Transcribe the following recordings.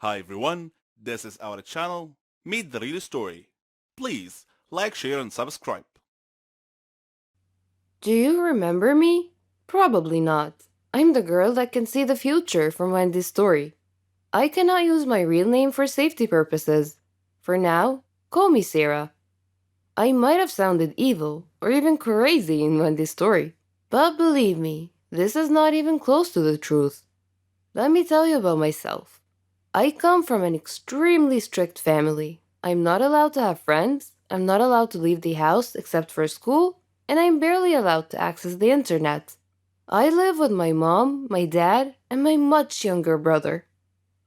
Hi everyone, this is our channel, Meet the Real Story. Please like, share and subscribe. Do you remember me? Probably not. I'm the girl that can see the future from Wendy's story. I cannot use my real name for safety purposes. For now, call me Sarah. I might have sounded evil or even crazy in Wendy's story, but believe me, this is not even close to the truth. Let me tell you about myself. I come from an extremely strict family. I'm not allowed to have friends, I'm not allowed to leave the house except for school, and I'm barely allowed to access the internet. I live with my mom, my dad, and my much younger brother.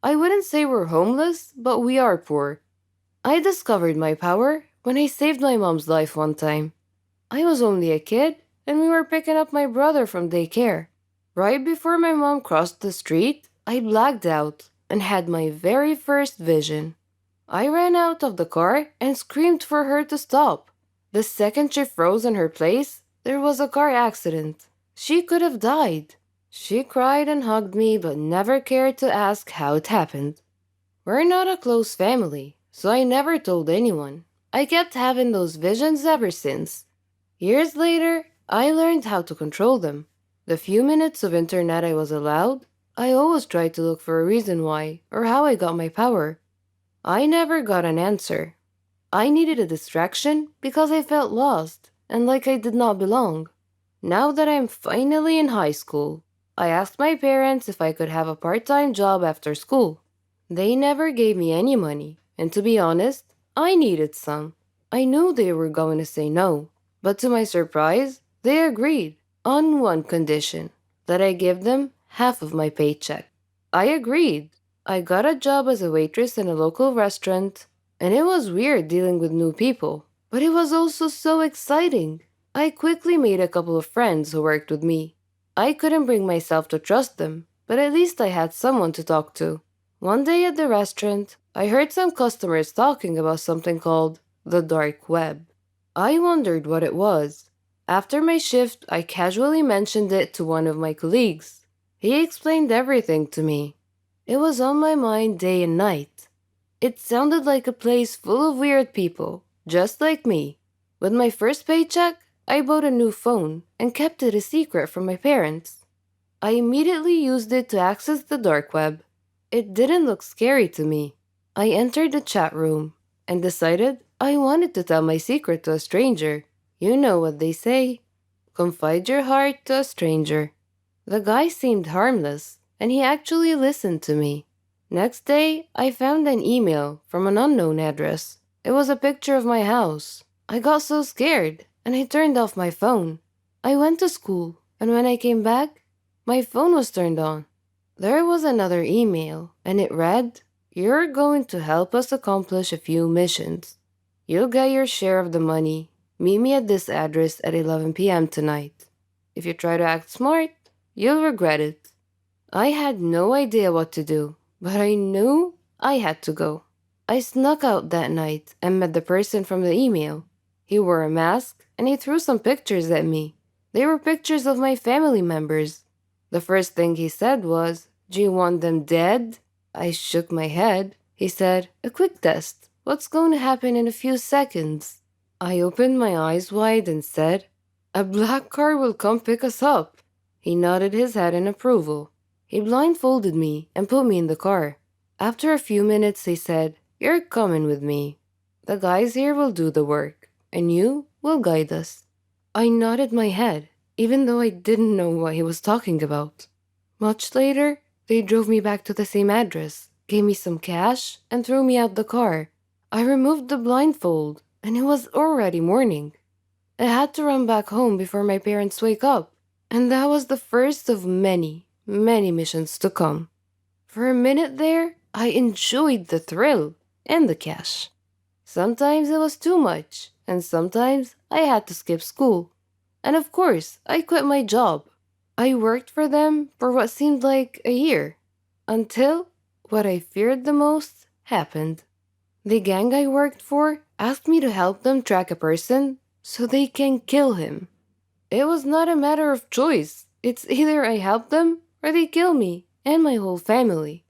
I wouldn't say we're homeless, but we are poor. I discovered my power when I saved my mom's life one time. I was only a kid, and we were picking up my brother from daycare. Right before my mom crossed the street, I blacked out and had my very first vision. I ran out of the car and screamed for her to stop. The second she froze in her place, there was a car accident. She could have died. She cried and hugged me, but never cared to ask how it happened. We're not a close family, so I never told anyone. I kept having those visions ever since. Years later, I learned how to control them. The few minutes of internet I was allowed, I always tried to look for a reason why or how I got my power. I never got an answer. I needed a distraction because I felt lost and like I did not belong. Now that I'm finally in high school, I asked my parents if I could have a part time job after school. They never gave me any money, and to be honest, I needed some. I knew they were going to say no, but to my surprise, they agreed on one condition that I give them half of my paycheck. I agreed. I got a job as a waitress in a local restaurant, and it was weird dealing with new people, but it was also so exciting. I quickly made a couple of friends who worked with me. I couldn't bring myself to trust them, but at least I had someone to talk to. One day at the restaurant, I heard some customers talking about something called the dark web. I wondered what it was. After my shift, I casually mentioned it to one of my colleagues. He explained everything to me. It was on my mind day and night. It sounded like a place full of weird people, just like me. With my first paycheck, I bought a new phone and kept it a secret from my parents. I immediately used it to access the dark web. It didn't look scary to me. I entered the chat room and decided I wanted to tell my secret to a stranger. You know what they say. Confide your heart to a stranger. The guy seemed harmless, and he actually listened to me. Next day, I found an email from an unknown address. It was a picture of my house. I got so scared, and I turned off my phone. I went to school, and when I came back, my phone was turned on. There was another email, and it read, "You're going to help us accomplish a few missions. You'll get your share of the money. Meet me at this address at 11 p.m. tonight. If you try to act smart, you'll regret it." I had no idea what to do, but I knew I had to go. I snuck out that night and met the person from the email. He wore a mask and he threw some pictures at me. They were pictures of my family members. The first thing he said was, "Do you want them dead?" I shook my head. He said, "A quick test. What's going to happen in a few seconds?" I opened my eyes wide and said, "A black car will come pick us up." He nodded his head in approval. He blindfolded me and put me in the car. After a few minutes, he said, "You're coming with me. The guys here will do the work, and you will guide us." I nodded my head, even though I didn't know what he was talking about. Much later, they drove me back to the same address, gave me some cash, and threw me out the car. I removed the blindfold, and it was already morning. I had to run back home before my parents wake up, and that was the first of many, many missions to come. For a minute there, I enjoyed the thrill and the cash. Sometimes it was too much, and sometimes I had to skip school. And of course, I quit my job. I worked for them for what seemed like a year, until what I feared the most happened. The gang I worked for asked me to help them track a person so they can kill him. It was not a matter of choice. It's either I help them or they kill me and my whole family.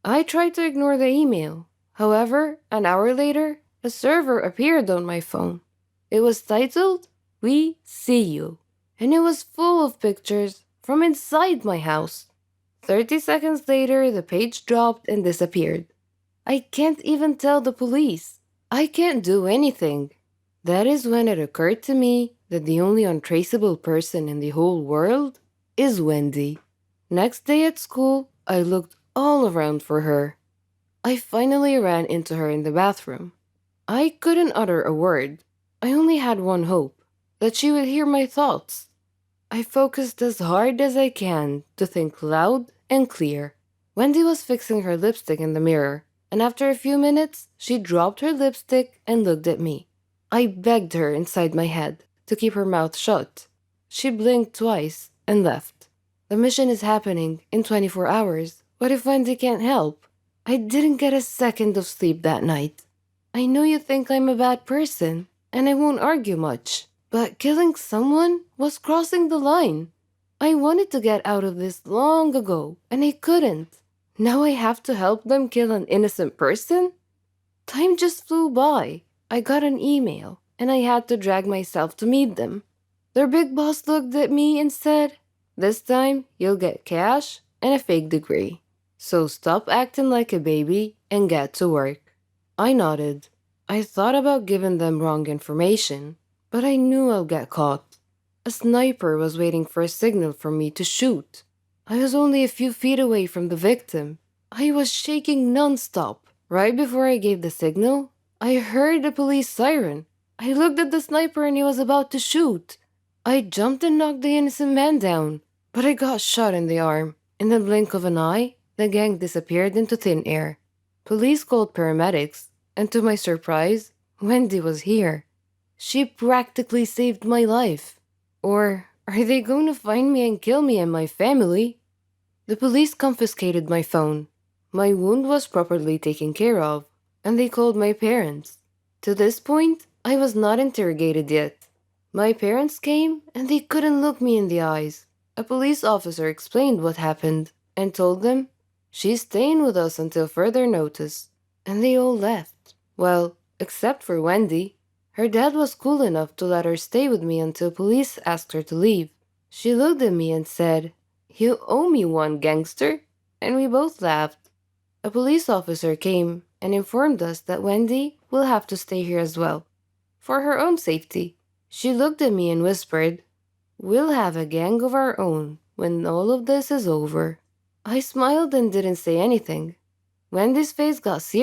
I tried to ignore the email. However, an hour later, a server appeared on my phone. It was titled, "We See You," and it was full of pictures from inside my house. 30 seconds later, the page dropped and disappeared. I can't even tell the police. I can't do anything. That is when it occurred to me that the only untraceable person in the whole world is Wendy. Next day at school, I looked all around for her. I finally ran into her in the bathroom. I couldn't utter a word. I only had one hope, that she would hear my thoughts. I focused as hard as I can to think loud and clear. Wendy was fixing her lipstick in the mirror, and after a few minutes, she dropped her lipstick and looked at me. I begged her inside my head to keep her mouth shut. She blinked twice and left. The mission is happening in 24 hours. What if Wendy can't help? I didn't get a second of sleep that night. I know you think I'm a bad person, and I won't argue much, but killing someone was crossing the line. I wanted to get out of this long ago, and I couldn't. Now I have to help them kill an innocent person? Time just flew by. I got an email, and I had to drag myself to meet them. Their big boss looked at me and said, "This time, you'll get cash and a fake degree. So stop acting like a baby and get to work." I nodded. I thought about giving them wrong information, but I knew I'll get caught. A sniper was waiting for a signal from me to shoot. I was only a few feet away from the victim. I was shaking nonstop. Right before I gave the signal, I heard a police siren. I looked at the sniper and he was about to shoot. I jumped and knocked the innocent man down, but I got shot in the arm. In the blink of an eye, the gang disappeared into thin air. Police called paramedics, and to my surprise, Wendy was here. She practically saved my life. Or are they going to find me and kill me and my family? The police confiscated my phone. My wound was properly taken care of, and they called my parents. To this point, I was not interrogated yet. My parents came, and they couldn't look me in the eyes. A police officer explained what happened, and told them, "She's staying with us until further notice." And they all left. Well, except for Wendy. Her dad was cool enough to let her stay with me until police asked her to leave. She looked at me and said, "You owe me one, gangster." And we both laughed. A police officer came and informed us that Wendy will have to stay here as well, for her own safety. She looked at me and whispered, "We'll have a gang of our own when all of this is over." I smiled and didn't say anything. Wendy's face got serious.